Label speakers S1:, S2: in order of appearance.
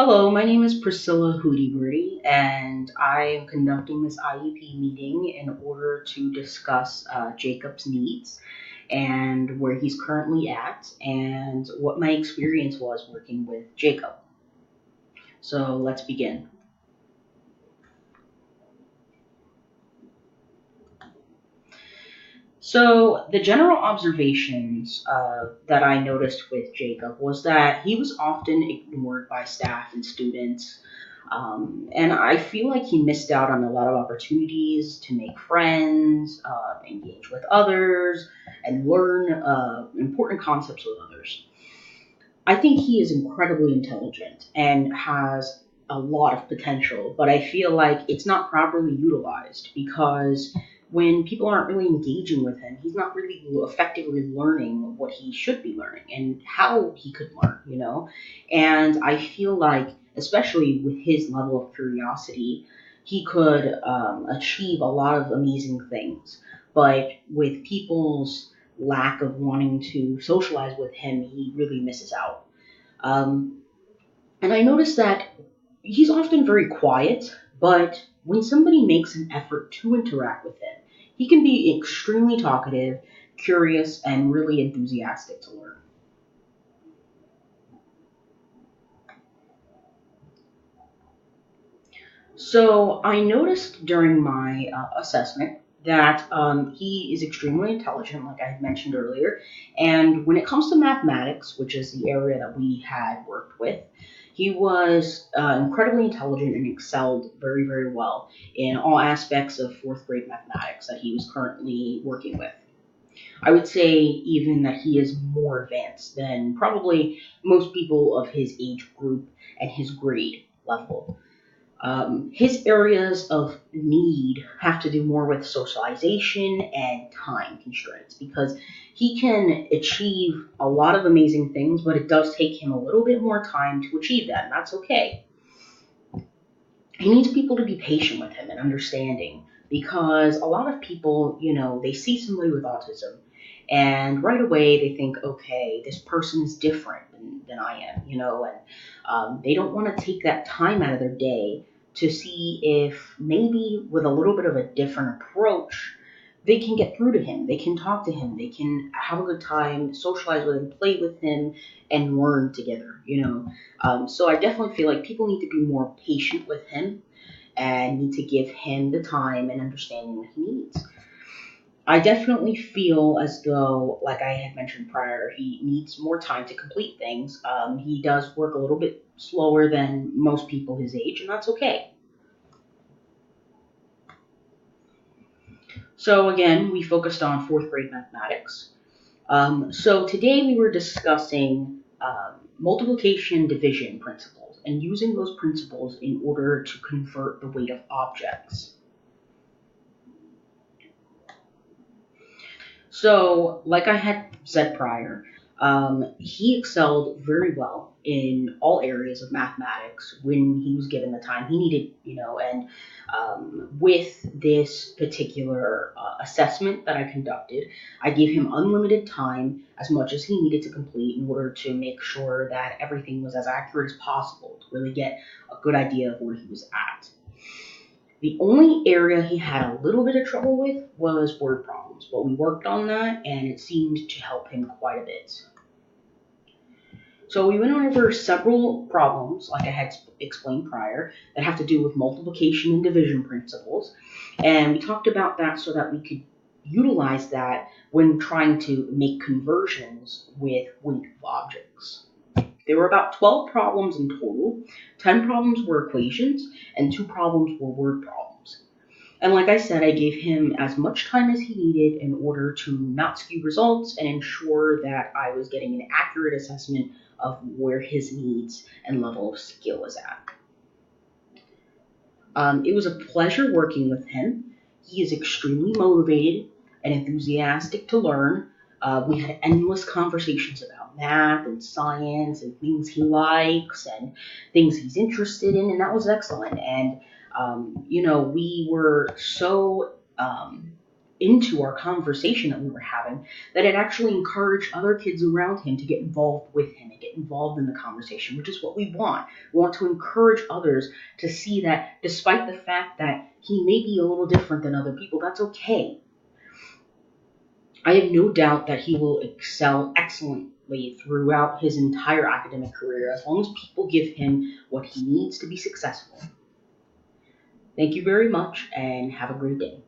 S1: Hello, my name is Priscilla Hootie and I am conducting this IEP meeting in order to discuss Jacob's needs and where he's currently at and what my experience was working with Jacob. So let's begin. So the general observations that I noticed with Jacob was that he was often ignored by staff and students. And I feel like he missed out on a lot of opportunities to make friends, engage with others, and learn important concepts with others. I think he is incredibly intelligent and has a lot of potential, but I feel like it's not properly utilized because when people aren't really engaging with him, he's not really effectively learning what he should be learning and how he could learn. And I feel like, especially with his level of curiosity, he could achieve a lot of amazing things. But with people's lack of wanting to socialize with him, he really misses out. Um, and I noticed that he's often very quiet, but when somebody makes an effort to interact with him, he can be extremely talkative, curious, and really enthusiastic to learn. So I noticed during my assessment that he is extremely intelligent, like I had mentioned earlier. And when it comes to mathematics, which is the area that we had worked with, he was incredibly intelligent and excelled very, very well in all aspects of fourth grade mathematics that he was currently working with. I would say even that he is more advanced than probably most people of his age group and his grade level. His areas of need have to do more with socialization and time constraints because he can achieve a lot of amazing things, but it does take him a little bit more time to achieve that, and that's okay. He needs people to be patient with him and understanding because a lot of people, they see somebody with autism and right away they think, okay, this person is different than I am, and they don't want to take that time out of their day to see if maybe with a little bit of a different approach, they can get through to him. They can talk to him. They can have a good time, socialize with him, play with him, and learn together. So I definitely feel like people need to be more patient with him and need to give him the time and understanding that he needs. I definitely feel as though, like I had mentioned prior, he needs more time to complete things. He does work a little bit slower than most people his age, and that's okay. So, again, we focused on fourth grade mathematics. So, today we were discussing multiplication division principles and using those principles in order to convert the weight of objects. So, like I had said prior, he excelled very well in all areas of mathematics when he was given the time he needed. And with this particular assessment that I conducted, I gave him unlimited time, as much as he needed to complete, in order to make sure that everything was as accurate as possible to really get a good idea of where he was at. The only area he had a little bit of trouble with was word problems, but we worked on that and it seemed to help him quite a bit. So we went over several problems, like I had explained prior, that have to do with multiplication and division principles, and we talked about that so that we could utilize that when trying to make conversions with weight of objects. There were about 12 problems in total. 10 problems were equations, and 2 problems were word problems. And like I said, I gave him as much time as he needed in order to not skew results and ensure that I was getting an accurate assessment of where his needs and level of skill is at. It was a pleasure working with him. He is extremely motivated and enthusiastic to learn. We had endless conversations about math and science and things he likes and things he's interested in, and that was excellent. And we were so into our conversation that we were having, that it actually encouraged other kids around him to get involved with him and get involved in the conversation, which is what we want. We want to encourage others to see that despite the fact that he may be a little different than other people, that's okay. I have no doubt that he will excel excellently throughout his entire academic career as long as people give him what he needs to be successful. Thank you very much and have a great day.